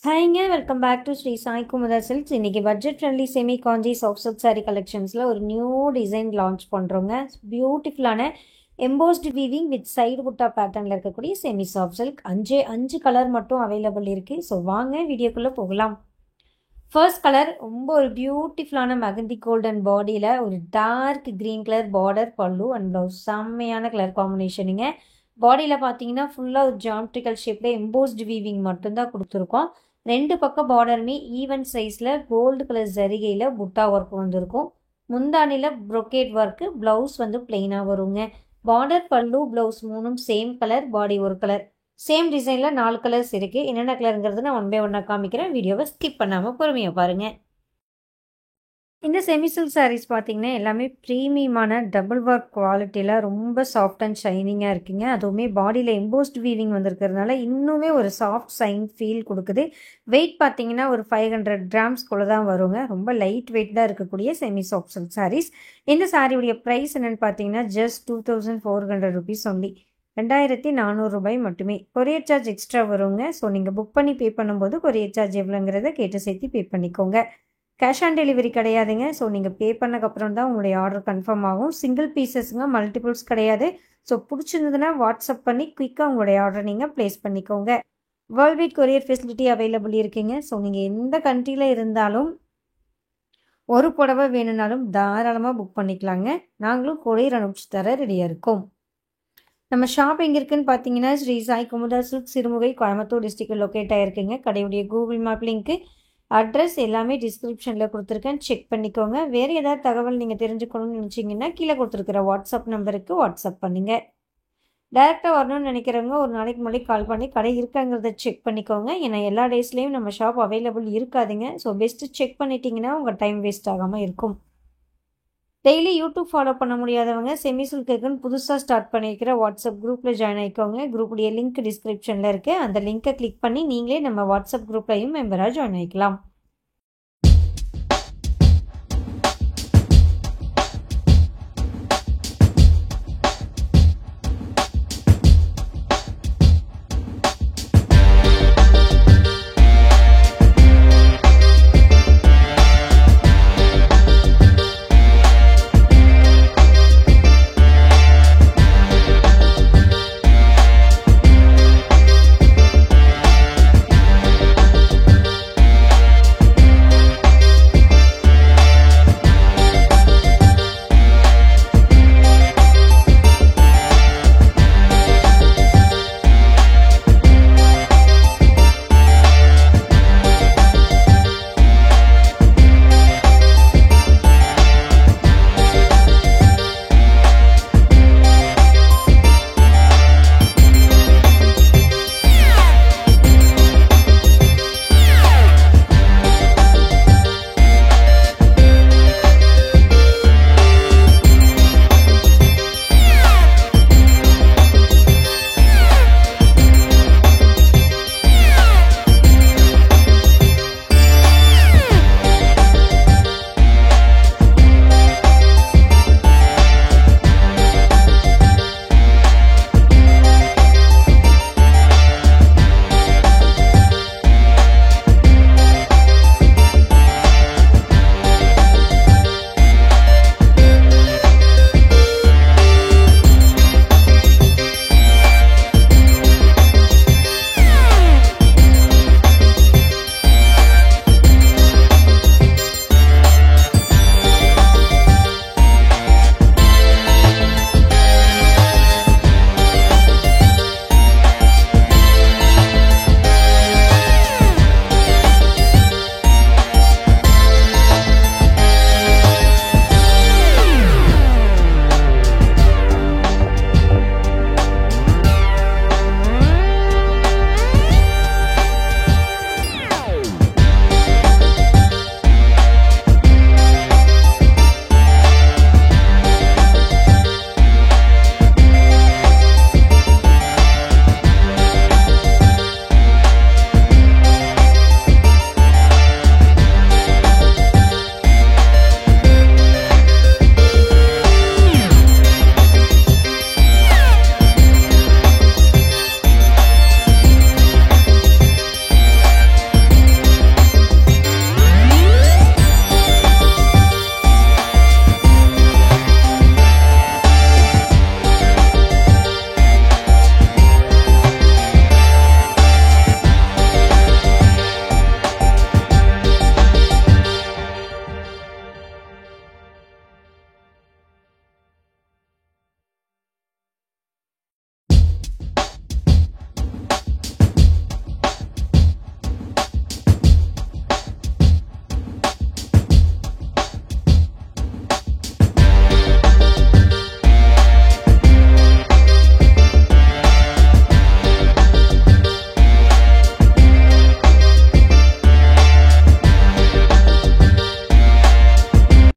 ஹாய்ங்க welcome back to Sri Sai Kumudha silks. இன்னைக்கு budget friendly semi Kanchi soft silk sari கலெக்ஷன்ஸில் ஒரு நியூ டிசைன் லான்ச் பண்ணுறோங்க. பியூட்டிஃபுல்லான எம்போஸ்டு வீவிங் வித் சைடு புட்டா பேட்டர்னில் இருக்கக்கூடிய செமி சாஃப்ட் சில்க் அஞ்சு கலர் மட்டும் அவைலபிள் இருக்குது. ஸோ வாங்க வீடியோக்குள்ளே போகலாம். ஃபர்ஸ்ட் கலர் ரொம்ப ஒரு பியூட்டிஃபுல்லான மெகந்தி கோல்டன் பாடியில் ஒரு டார்க் க்ரீன் கலர் பார்டர் பல்லு அண்ட் ப்ளவுஸ். செம்மையான கலர் காம்பினேஷனுங்க. பாடியில் பார்த்தீங்கன்னா ஃபுல்லாக ஒரு ஜாமெட்ரிக்கல் ஷேப்பில் எம்போஸ்டு வீவிங் மட்டும்தான் கொடுத்துருக்கோம். ரெண்டு பக்கம் பார்டருமே ஈவன் சைஸில் கோல்டு கலர் ஜரிகையில் புட்டா ஒர்க் வந்திருக்கும். முந்தானியில் ப்ரொக்கேட் ஒர்க்கு, ப்ளவுஸ் வந்து பிளெயினாக வருங்க. பார்டர் பல்லு ப்ளவுஸ் மூணும் சேம் கலர், பாடி ஒரு கலர். சேம் டிசைனில் 4 கலர்ஸ் இருக்குது. என்னென்ன கலருங்கிறது நான் ஒன் பை ஒன்னாக காமிக்கிறேன். வீடியோவை ஸ்கிப் பண்ணாமல் பொறுமையாக பாருங்கள். இந்த செமி சில்க் சாரீஸ் பார்த்தீங்கன்னா எல்லாமே ப்ரீமியமான டபுள் ஒர்க் குவாலிட்டியில் ரொம்ப சாஃப்ட் அண்ட் ஷைனிங்காக இருக்குங்க. அதுவுமே பாடியில் எம்போஸ்ட் வீவிங் வந்திருக்கிறதுனால இன்னுமே ஒரு சாஃப்ட் ஷைன் ஃபீல் கொடுக்குது. வெயிட் பார்த்தீங்கன்னா ஒரு 500 கிராம்ஸ்குள்ளே தான் வருங்க. ரொம்ப லைட் வெயிட் தான் இருக்கக்கூடிய செமி சாஃப்ட் சில்க் சாரீஸ். இந்த சாரியுடைய ப்ரைஸ் என்னென்னு பார்த்தீங்கன்னா ஜஸ்ட் 2400 ருபீஸ் ஒன்லி. 2400 ரூபாய் மட்டுமே. கொரியர் சார்ஜ் எக்ஸ்ட்ரா வருங்க. ஸோ நீங்கள் புக் பண்ணி பே பண்ணும்போது கொரியர் சார்ஜ் எவ்வளோங்கிறத கேட்டு சேர்த்து பே பண்ணிக்கோங்க. கேஷ் ஆன் டெலிவரி கிடையாதுங்க. ஸோ நீங்கள் பே பண்ணக்கப்புறம் தான் உங்களுடைய ஆர்டர் கன்ஃபார்ம் ஆகும். சிங்கிள் பீசஸ்ங்க, மல்டிபிள்ஸ் கிடையாது. ஸோ பிடிச்சிருந்ததுன்னா வாட்ஸ்அப் பண்ணி குயிக்காக உங்களுடைய ஆர்டர் நீங்கள் ப்ளேஸ் பண்ணிக்கோங்க. World wide courier facility available இருக்குங்க. ஸோ நீங்கள் எந்த கண்ட்ரியில் இருந்தாலும் ஒரு புடவை வேணும்னாலும் தாராளமாக புக் பண்ணிக்கலாங்க. நாங்களும் கொரியர் அனுப்பிச்சு தர ரெடியாக இருக்கோம். நம்ம ஷாப் எங்கே இருக்குன்னு பார்த்தீங்கன்னா Sri Sai Kumudha silk, Sirumugai, Coimbatore district locate ஆகிருக்குங்க. கடையுடைய கூகுள் மேப் லிங்க்கு, அட்ரஸ் எல்லாமே டிஸ்கிரிப்ஷனில் கொடுத்துருக்கேன். செக் பண்ணிக்கோங்க. வேறு ஏதாவது தகவல் நீங்கள் தெரிஞ்சுக்கணும்னு நினச்சிங்கன்னா கீழே கொடுத்துருக்குற வாட்ஸ்அப் நம்பருக்கு வாட்ஸ்அப் பண்ணுங்கள். டேரெக்டாக வரணும்னு நினைக்கிறவங்க ஒரு நாளைக்கு முன்னாடி கால் பண்ணி கடை இருக்காங்கிறத செக் பண்ணிக்கோங்க. ஏன்னா எல்லா டேஸ்லேயும் நம்ம ஷாப் அவைலபிள் இருக்காதுங்க. ஸோ பெஸ்ட்டு செக் பண்ணிட்டீங்கன்னா உங்கள் டைம் வேஸ்ட் ஆகாமல் இருக்கும். டெய்லி யூடியூப் ஃபாலோ பண்ண முடியாதவங்க செமி சில்க்குன்னு புதுசாக ஸ்டார்ட் பண்ணியிருக்கிற வாட்ஸ்அப் குரூப்பில் ஜாயின் ஆகிக்கோங்க. குரூப்புடைய லிங்க் டிஸ்கிரிப்ஷனில் இருக்குது. அந்த லிங்க்கை கிளிக் பண்ணி நீங்களே நம்ம வாட்ஸ்அப் குரூப்லையும் மெம்பராக ஜாயின் ஆகிக்கலாம்.